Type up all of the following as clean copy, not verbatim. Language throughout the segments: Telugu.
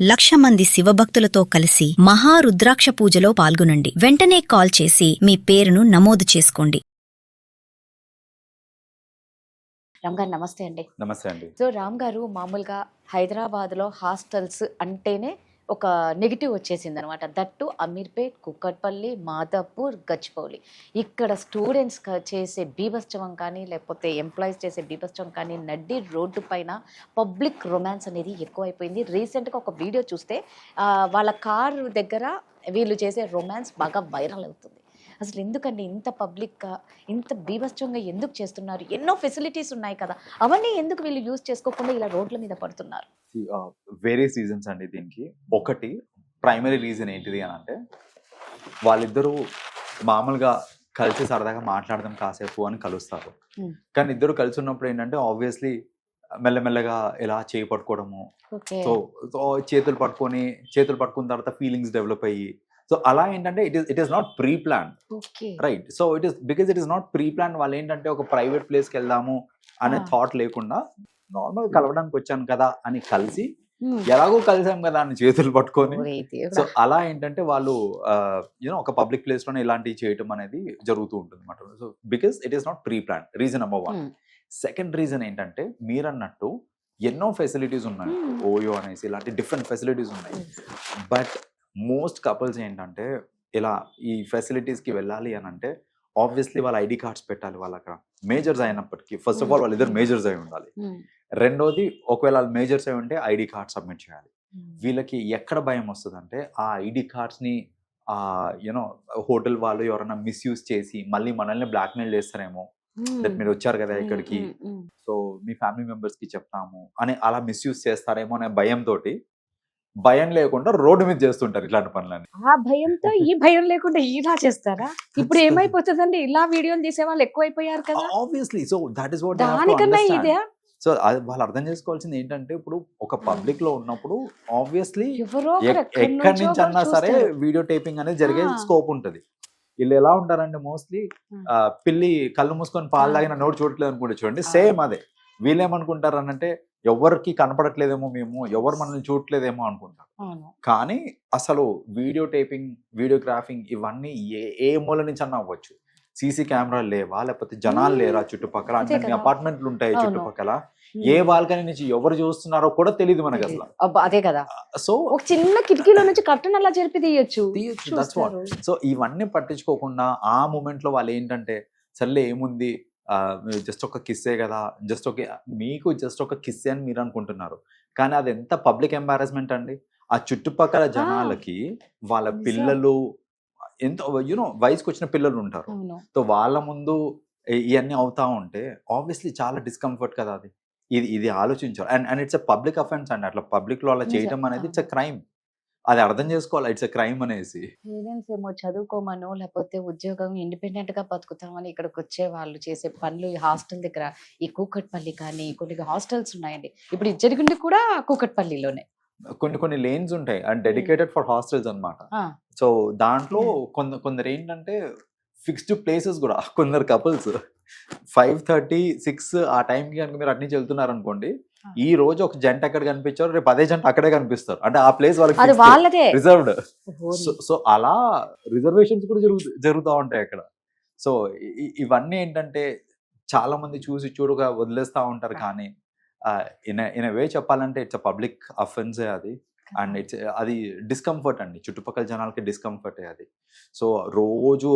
1,00,000 మంది శివభక్తులతో కలిసి మహారుద్రాక్ష పూజలో పాల్గొనండి. వెంటనే కాల్ చేసి మీ పేరును నమోదు చేసుకోండి. రామ్ గారు నమస్తే అండి. నమస్తే అండి. సో రామ్ గారు మామూలుగా హైదరాబాద్లో హాస్టల్స్ అంటేనే ఒక నెగిటివ్ వచ్చేసింది అనమాట. దట్టు అమీర్పేట్, కుక్కట్పల్లి, మాదాపూర్, గచ్చిబౌలి. ఇక్కడ స్టూడెంట్స్ చేసే బీభత్సవం కానీ లేకపోతే ఎంప్లాయీస్ చేసే బీభత్సవం కానీ నడ్డి రోడ్డు పైన పబ్లిక్ రొమాన్స్ అనేది ఎక్కువైపోయింది. రీసెంట్గా ఒక వీడియో చూస్తే వాళ్ళ కారు దగ్గర వీళ్ళు చేసే రొమాన్స్ బాగా వైరల్ అవుతుంది. అసలు ఎందుకండి ఇంత పబ్లిక్గా ఇంత బీభత్సంగా ఎందుకు చేస్తున్నారు? ఎన్నో ఫెసిలిటీస్ ఉన్నాయి కదా, అవన్నీ ఎందుకు వీళ్ళు యూజ్ చేసుకోకుండా ఇలా రోడ్ల మీద పడుతున్నారు? వేరియస్ రీజన్స్ అండి దీనికి. ఒకటి ప్రైమరీ రీజన్ ఏంటిది అని అంటే, వాళ్ళిద్దరూ మామూలుగా కలిసి సరదాగా మాట్లాడదాం కాసేపు అని కలుస్తారు. కానీ ఇద్దరు కలిసి ఉన్నప్పుడు ఏంటంటే ఆబ్వియస్లీ మెల్లమెల్లగా ఇలా చేయి పట్టుకోవడము, సో చేతులు పట్టుకున్న తర్వాత ఫీలింగ్స్ డెవలప్ అయ్యి, సో అలా ఏంటంటే it is not pre plan, right? So because it is not pre plan. వాళ్ళు ఏంటంటే ఒక ప్రైవేట్ ప్లేస్కి వెళ్దాము అనే థాట్ లేకుండా నార్మల్ కలవడానికి వచ్చాను కదా అని కలిసి, ఎలాగో కలిసాం కదా అని చేతులు పట్టుకొని, సో అలా ఏంటంటే వాళ్ళు ఒక పబ్లిక్ ప్లేస్ లోనే ఇలాంటివి చేయటం అనేది జరుగుతూ ఉంటుంది అన్నమాట. So because it is not pre plan, reason number 1. Second reason ఏంటంటే, మీరన్నట్టు ఎన్నో ఫెసిలిటీస్ ఉన్నాయి, ఓయో అనేసి ఇలాంటి డిఫరెంట్ ఫెసిలిటీస్ ఉన్నాయి. బట్ మోస్ట్ కపుల్స్ ఏంటంటే ఇలా ఈ ఫెసిలిటీస్కి వెళ్ళాలి అని అంటే ఆబ్వియస్లీ వాళ్ళ ఐడి కార్డ్స్ పెట్టాలి. వాళ్ళు అక్కడ మేజర్స్ అయినప్పటికీ ఫస్ట్ ఆఫ్ ఆల్ వాళ్ళిద్దరు మేజర్స్ అయి ఉండాలి. రెండోది, ఒకవేళ వాళ్ళు మేజర్స్ అయి ఉంటే ఐడి కార్డ్ సబ్మిట్ చేయాలి. వీళ్ళకి ఎక్కడ భయం వస్తుంది అంటే, ఆ ఐడి కార్డ్స్ని హోటల్ వాళ్ళు ఎవరైనా మిస్యూజ్ చేసి మళ్ళీ మనల్ని బ్లాక్మెయిల్ చేస్తారేమో, దట్ మీరు వచ్చారు కదా ఇక్కడికి, సో మీ ఫ్యామిలీ మెంబర్స్ కి చెప్తాము అని అలా మిస్యూజ్ చేస్తారేమో అనే భయం లేకుండా రోడ్డు మీద చేస్తుంటారు ఇట్లాంటి పనులని. ఆ భయంతో ఈ భయం లేకుండా ఇలా చేస్తారా? ఇప్పుడు ఏమైపోతుందండి, ఇలా వీడియోలు తీసే వాళ్ళు ఎక్కువైపోయారు కదా. Obviously, so that is what దానికన్నా ఇదే. సో వాళ్ళు అర్థం చేసుకోవాల్సింది ఏంటంటే, ఇప్పుడు ఒక పబ్లిక్ లో ఉన్నప్పుడు ఆబ్వియస్లీ ఎక్కడి నుంచి అన్నా సరే వీడియో టేపింగ్ అనేది జరిగే స్కోప్ ఉంటది. వీళ్ళు ఎలా ఉంటారంటే మోస్ట్లీ పిల్లి కళ్ళు మూసుకొని పాలు తాగిన నోటు చూడట్లేదు అనుకుంటే చూడండి, సేమ్ అదే. వీళ్ళేమనుకుంటారు అనంటే, ఎవరికి కనపడట్లేదేమో, మేము ఎవరు మనల్ని చూడట్లేదేమో అనుకుంటారు. కానీ అసలు వీడియో టేపింగ్, వీడియోగ్రాఫింగ్ ఇవన్నీ ఏ మూల నుంచి అన్నా అవ్వచ్చు. సీసీ కెమెరాలు లేవా, లేకపోతే జనాలు లేరా చుట్టుపక్కల, అంటే అపార్ట్మెంట్లు ఉంటాయి చుట్టుపక్కల, ఏ బాల్కనీ నుంచి ఎవరు చూస్తున్నారో కూడా తెలియదు మనకి అసలు. అదే కదా. సో ఒక చిన్న కిటికీలో నుంచి కర్టన్ అలా జరిపి తీయొచ్చు. సో ఇవన్నీ పట్టించుకోకుండా ఆ మూమెంట్ లో వాళ్ళు ఏంటంటే, సర్లే ఏముంది, జస్ట్ ఒక కిస్సే కదా, మీకు జస్ట్ ఒక కిస్సే అని మీరు అనుకుంటున్నారు. కానీ అది ఎంత పబ్లిక్ ఎంబారస్మెంట్ అండి. ఆ చుట్టుపక్కల జనాలకి వాళ్ళ పిల్లలు, ఎంతో వయసుకు వచ్చిన పిల్లలు ఉంటారు, సో వాళ్ళ ముందు ఇవన్నీ అవుతా ఉంటే ఆబ్వియస్లీ చాలా డిస్కంఫర్ట్ కదా అది. ఇది ఆలోచించారు. And it's a public offence అండి. అట్లా పబ్లిక్ లో అలా చేయడం అనేది ఇట్స్ ఎ క్రైమ్. అది అర్థం చేసుకోవాలి, ఇట్స్ ఎ క్రైమ్ అనేసి. పేరెంట్స్ ఏమో చదువుకోమనో లేకపోతే ఉద్యోగం ఇండిపెండెంట్ గా బతుకుతామని ఇక్కడికి వచ్చే వాళ్ళు చేసే పనులు, ఈ హాస్టల్ దగ్గర, ఈ కూకట్పల్లి కానీ కొన్ని హాస్టల్స్ ఉన్నాయండి. ఇప్పుడు ఇది జరిగింది కూడా కూకట్పల్లిలోనే. కొన్ని లేన్స్ ఉంటాయి అండ్ డెడికేటెడ్ ఫర్ హాస్టల్స్ అన్నమాట. సో దాంట్లో కొందరు ఏంటంటే ఫిక్స్డ్ ప్లేసెస్ కూడా, కొందరు కపుల్స్ 5:30, 6 ఆ టైంకి కనుక మీరు అటు నుంచి వెళ్తున్నారు అనుకోండి, ఈ రోజు ఒక జంట ఎక్కడ కనిపించారు, రేపు అదే జంట అక్కడే కనిపిస్తారు. అంటే ఆ ప్లేస్ వాళ్ళకి రిజర్వ్డ్. సో అలా రిజర్వేషన్స్ కూడా జరుగుతూ ఉంటాయి అక్కడ. సో ఇవన్నీ ఏంటంటే చాలా మంది చూసి చూడగా వదిలేస్తూ ఉంటారు. కానీ ఇన్ వే చెప్పాలంటే ఇట్స్ అ పబ్లిక్ అఫెన్స్ అది. అండ్ అది డిస్కంఫర్ట్ అండి, చుట్టుపక్కల జనాలకి డిస్కంఫర్ట్ అది. సో రోజు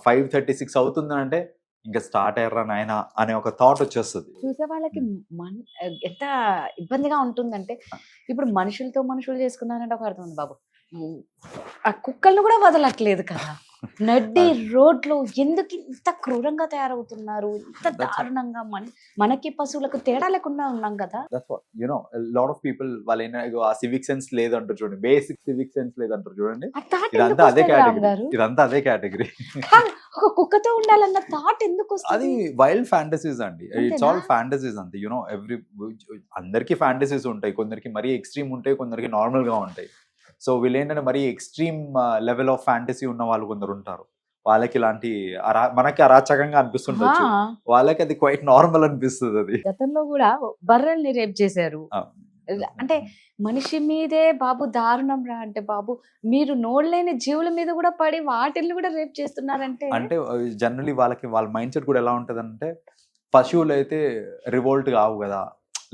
5:36 అవుతుంది అంటే ఇంకా స్టార్ట్ అయ్యారా నాయన అనే ఒక థాట్ వచ్చేస్తుంది. చూసే వాళ్ళకి ఎంత ఇబ్బందిగా ఉంటుందంటే, ఇప్పుడు మనుషులు చేసుకున్నారంటే ఒక అర్థం ఉంది బాబు, ఆ కుక్కలను కూడా వదలట్లేదు కదా. నడ్డి రోడ్లో ఎందుకు ఇంత క్రూరంగా తయారవుతున్నారు, ఇంత దారుణంగా? మనకి పశువులకు తేడా లేకుండా ఉన్నాం కదా. లాట్ ఆఫ్ పీపుల్ వాళ్ళు ఆ సివిక్ సెన్స్ లేదంటారు చూడండి, బేసిక్ సివిక్ సెన్స్ లేదంటారు చూడండి. ఇదంతా అదే కేటగిరీ. ఒక కుక్కతో ఉండాలన్న థాట్ ఎందుకు వస్తుంది? అది వైల్డ్ ఫ్యాంటసీస్ అండి. ఇట్స్ ఆల్ ఫ్యాంటసీస్ అంతే. అందరికి ఫ్యాంటసీస్ ఉంటాయి. కొందరికి మరీ ఎక్స్ట్రీమ్ ఉంటాయి, కొందరికి నార్మల్ గా ఉంటాయి. సో వీళ్ళు ఏంటంటే మరీ ఎక్స్ట్రీమ్ లెవెల్ ఆఫ్ ఫ్యాంటసీ ఉన్న వాళ్ళు కొందరు ఉంటారు. వాళ్ళకి ఇలాంటి మనకి అరాచకంగా అనిపిస్తుండొచ్చు, వాళ్ళకి అది క్వైట్ నార్మల్ అనిపిస్తుంది. అది గతంలో కూడా బర్రెల్ని రేప్ చేశారు, అంటే మనిషి మీదే బాబు దారుణం రా అంటే బాబు మీరు నోడలేని జీవుల మీద కూడా పడి వాటిల్ని కూడా రేప్ చేస్తున్నారంటే అంటే జనరలీ వాళ్ళ మైండ్ సెట్ కూడా ఎలా ఉంటదంటే పశువులు అయితే రివోల్ట్ కావు కదా,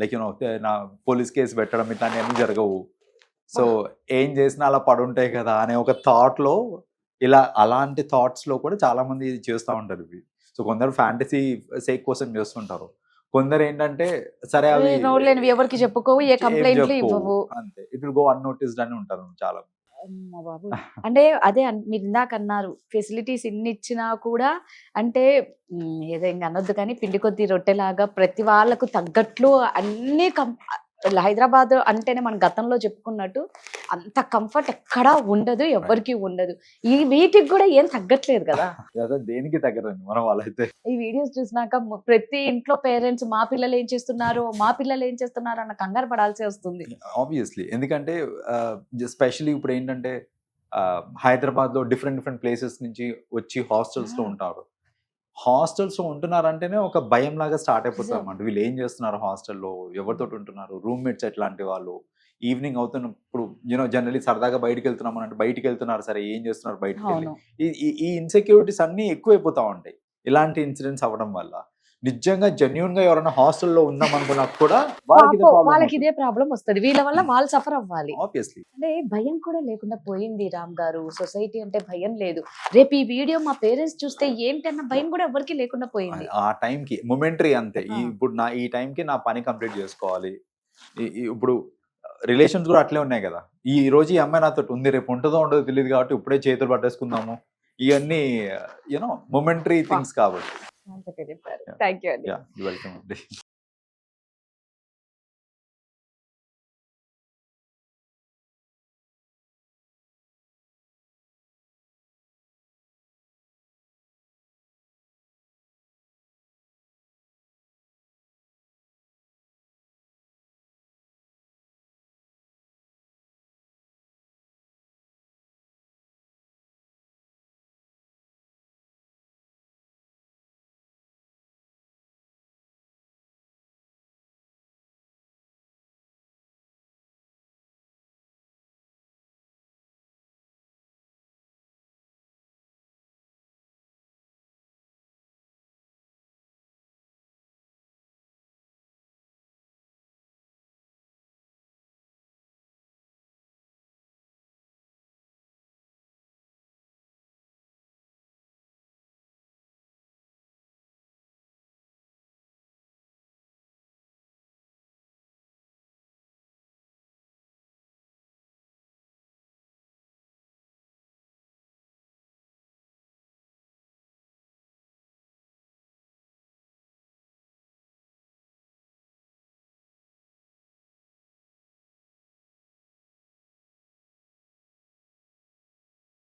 లైక్ యూనో నా పోలీస్ కేసు పెట్టడం ఇట్లాంటివన్నీ జరగవు, సో ఏం చేసినా అలా పడుంటాయి కదా అనే ఒక థాట్ లో ఇలా అలాంటి థాట్స్ లో కూడా చాలా మంది ఇది చేస్తూ ఉంటారు ఇవి. సో కొందరు ఫ్యాంటసీ సేక్ కోసం చేస్తుంటారు, కొందరు ఏంటంటే సరే అవి నోడలేనివి ఎవరికి చెప్పుకోవు, ఏ ఏం కంప్లైంట్లు చెప్పుకోవు, ఇవ్వవు. అంతే ఇట్ విల్ గో అన్నోటిస్డ్ అని ఉంటారు చాలా. అమ్మ బాబు అంటే అదే మీరు ఇందాక అన్నారు ఫెసిలిటీస్ ఇన్ని ఇచ్చినా కూడా అంటే ఏదో ఇంక అనొద్దు కానీ పిండి కొద్ది రొట్టెలాగా ప్రతి వాళ్ళకు తగ్గట్లు అన్ని హైదరాబాద్ అంటేనే మనం గతంలో చెప్పుకున్నట్టు అంత కంఫర్ట్ ఎక్కడా ఉండదు, ఎవరికి ఉండదు. ఈ వీటికి కూడా ఏం తగ్గట్లేదు కదా. దేనికి తగ్గరండి మనం వాళ్ళైతే. ఈ వీడియోస్ చూసినాక ప్రతి ఇంట్లో పేరెంట్స్ మా పిల్లలు ఏం చేస్తున్నారు అన్న కంగారు పడాల్సి వస్తుంది. ఆబ్వియస్లీ, ఎందుకంటే స్పెషల్లీ ఇప్పుడు ఏంటంటే హైదరాబాద్ లో డిఫరెంట్ ప్లేసెస్ నుంచి వచ్చి హాస్టల్స్ లో ఉంటారు. హాస్టల్స్ లో ఉంటున్నారంటేనే ఒక భయం లాగా స్టార్ట్ అయిపోతుంది అన్నమాట. వీళ్ళు ఏం చేస్తున్నారు హాస్టల్లో, ఎవరితో ఉంటున్నారు, రూమ్మేట్స్ ఎట్లాంటి వాళ్ళు, ఈవినింగ్ అవుతున్నప్పుడు జనరలీ సరదాగా బయటికి వెళ్తున్నాం అంటే బయటికి వెళ్తున్నారు, సరే ఏం చేస్తున్నారు బయటికి వెళ్ళి, ఈ ఇన్సెక్యూరిటీస్ అన్ని ఎక్కువైపోతా ఉంటాయి ఇలాంటి ఇన్సిడెంట్స్ అవ్వడం వల్ల. నిజంగా జెన్యున్ గా ఎవరైనా హాస్టల్లో ఉందాం అనుకున్నా కూడా వాళ్ళకి ఇదే ప్రాబ్లం వస్తుంది, వీళ్ళ వల్ల వాళ్ళు సఫర్ అవ్వాలి. ఆబ్వియస్లీ అంటే భయం కూడా లేకుండా పోయింది రామ్ గారు. సొసైటీ అంటే భయం లేదు. రేపు ఈ వీడియో మా పేరెంట్స్ చూస్తే ఏంటన్న భయం కూడా ఎవరికి లేకుండా పోయింది. ఆ టైంకి మొమెంటరీ అంతే. ఇప్పుడు ఈ టైంకి నా పని కంప్లీట్ చేసుకోవాలి. ఇప్పుడు రిలేషన్స్ కూడా అట్లే ఉన్నాయి కదా, ఈ రోజు ఈ అమ్మాయి నాతో ఉంది, రేపు ఉంటుందో ఉండదో తెలియదు కాబట్టి ఇప్పుడే చేతులు పట్టేసుకుందాము, ఇవన్నీ మొమెంటరీ థింగ్స్ కాబట్టి. థ్యాంక్ యూ అండి. వెల్కమ్ అండి.